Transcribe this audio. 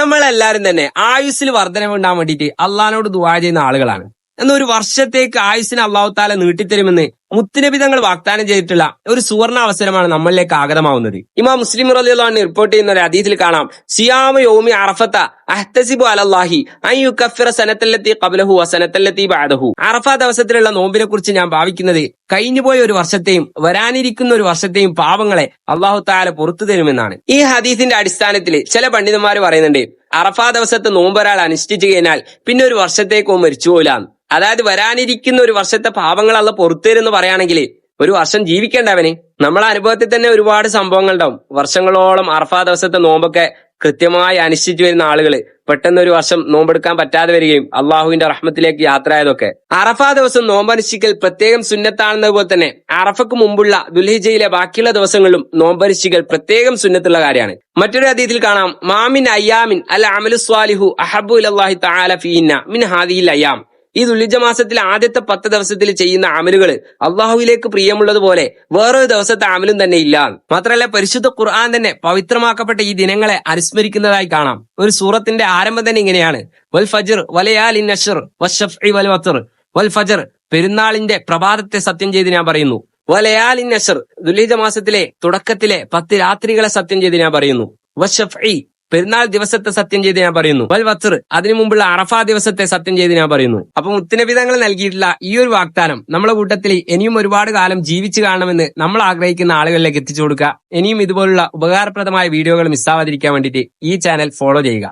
നമ്മളെല്ലാരും തന്നെ ആയുസ്സിൽ വർധനവുണ്ടാകാൻ വേണ്ടിയിട്ട് അള്ളഹാനോട് ദുആ ചെയ്യുന്ന ആളുകളാണ്. എന്നാൽ ഒരു വർഷത്തേക്ക് ആയുസ്സിന് അള്ളാഹു താല നീട്ടിത്തരുമെന്ന് മുത്തുനബി തങ്ങൾ വാഗ്ദാനം ചെയ്തിട്ടുള്ള ഒരു സുവർണ അവസരമാണ് നമ്മളിലേക്ക് ആഗതമാവുന്നത്. ഇമാം മുസ്ലിം റളിയല്ലാഹു അൻഹു റിപ്പോർട്ട് ചെയ്യുന്ന ഒരു ഹദീസിൽ കാണാം, സിയാമു യൗമി അറഫത അഹ്തസിബു അലല്ലാഹി അൻ യുകഫിറ സനത്തല്ലതി ഖബ്ലഹു വസനത്തല്ലതി ബഅദഹു. അറഫ ദിവസത്തിലുള്ള നോമ്പിനെ കുറിച്ച് ഞാൻ ഭാവിക്കുന്നത് കഴിഞ്ഞുപോയ ഒരു വർഷത്തെയും വരാനിരിക്കുന്ന ഒരു വർഷത്തെയും പാവങ്ങളെ അള്ളാഹു താല പുറത്തു തരുമെന്നാണ്. ഈ ഹദീസിന്റെ അടിസ്ഥാനത്തിൽ ചില പണ്ഡിതന്മാർ പറയുന്നുണ്ട്, അറഫ ദിവസത്തെ നോമ്പ് ഒരാൾ അനുഷ്ഠിച്ചു കഴിഞ്ഞാൽ പിന്നെ ഒരു വർഷത്തേക്കോ മരിച്ചുപോലാന്ന്. അതായത് വരാനിരിക്കുന്ന ഒരു വർഷത്തെ പാപങ്ങൾ അള്ള പുറത്തേരെന്ന് പറയുകയാണെങ്കിൽ ഒരു വർഷം ജീവിക്കേണ്ടവന്. നമ്മളെ അനുഭവത്തിൽ തന്നെ ഒരുപാട് സംഭവങ്ങൾ ഉണ്ടാവും. വർഷങ്ങളോളം അറഫാ ദിവസത്തെ നോമ്പൊക്കെ കൃത്യമായി അനുഷ്ഠിച്ചു വരുന്ന ആളുകൾ പെട്ടെന്ന് ഒരു വർഷം നോമ്പെടുക്കാൻ പറ്റാതെ വരികയും അള്ളാഹുവിന്റെ റഹ്മത്തിലേക്ക് യാത്രയായതൊക്കെ. അറഫാ ദിവസം നോമ്പനുഷ്ഠിക്കൽ പ്രത്യേകം സുന്നത്താണെന്നതുപോലെ തന്നെ അറഫക്ക് മുമ്പുള്ള ദുൽഹിജ്ജയിലെ ബാക്കിയുള്ള ദിവസങ്ങളിലും നോമ്പനുഷ്ഠിക്കൽ പ്രത്യേകം സുന്നത്തുള്ള കാര്യമാണ്. മറ്റൊരു ഹദീസിൽ കാണാം, മാമിൻ അയ്യാമിൻ അൽ അമലു സ്വാലിഹു അഹബ്ബു ഇലല്ലാഹി തആല ഫീഹിന്ന മിൻ ഹാദിഹിൽ അയ്യാം. ഈ ദുൽഹിജ്ജ മാസത്തിൽ ആദ്യത്തെ 10 ദിവസത്തിൽ ചെയ്യുന്ന അമലുകൾ അള്ളാഹുവിലേക്ക് പ്രിയമുള്ളതുപോലെ വേറൊരു ദിവസത്തെ അമലും തന്നെ ഇല്ല. മാത്രമല്ല പരിശുദ്ധ ഖുർആൻ തന്നെ പവിത്രമാക്കപ്പെട്ട ഈ ദിനങ്ങളെ അനുസ്മരിക്കുന്നതായി കാണാം. ഒരു സൂറത്തിന്റെ ആരംഭം തന്നെ ഇങ്ങനെയാണ്, വൽ ഫജ്ർ വലയാലിൻ നശ്ർ വശഫ്ഇ വൽ വത്ർ. വൽ ഫജ്ർ പെരുന്നാളിന്റെ പ്രഭാതത്തെ സത്യം ചെയ്ത് ഞാൻ പറയുന്നു. വലയാലിൻ നശ്ർ ദുൽഹിജ്ജ മാസത്തിലെ തുടക്കത്തിലെ 10 രാത്രികളെ സത്യം ചെയ്ത് ഞാൻ പറയുന്നു. വശഫ്ഇ പെരുന്നാൾ ദിവസത്തെ സത്യം ചെയ്ത് ഞാൻ പറയുന്നു. വൽ വത്ർ അതിനു മുമ്പുള്ള അറഫാ ദിവസത്തെ സത്യം ചെയ്ത് ഞാൻ പറയുന്നു. അപ്പൊ മുത്തുനബി തങ്ങൾ നൽകിയിട്ടുള്ള ഈ ഒരു വാഗ്ദാനം നമ്മളെ കൂട്ടത്തിൽ ഇനിയും ഒരുപാട് കാലം ജീവിച്ചു കാണണമെന്ന് നമ്മൾ ആഗ്രഹിക്കുന്ന ആളുകളിലേക്ക് എത്തിച്ചു കൊടുക്കുക. ഇനിയും ഇതുപോലുള്ള ഉപകാരപ്രദമായ വീഡിയോകൾ മിസ്സാവാതിരിക്കാൻ വേണ്ടിയിട്ട് ഈ ചാനൽ ഫോളോ ചെയ്യുക.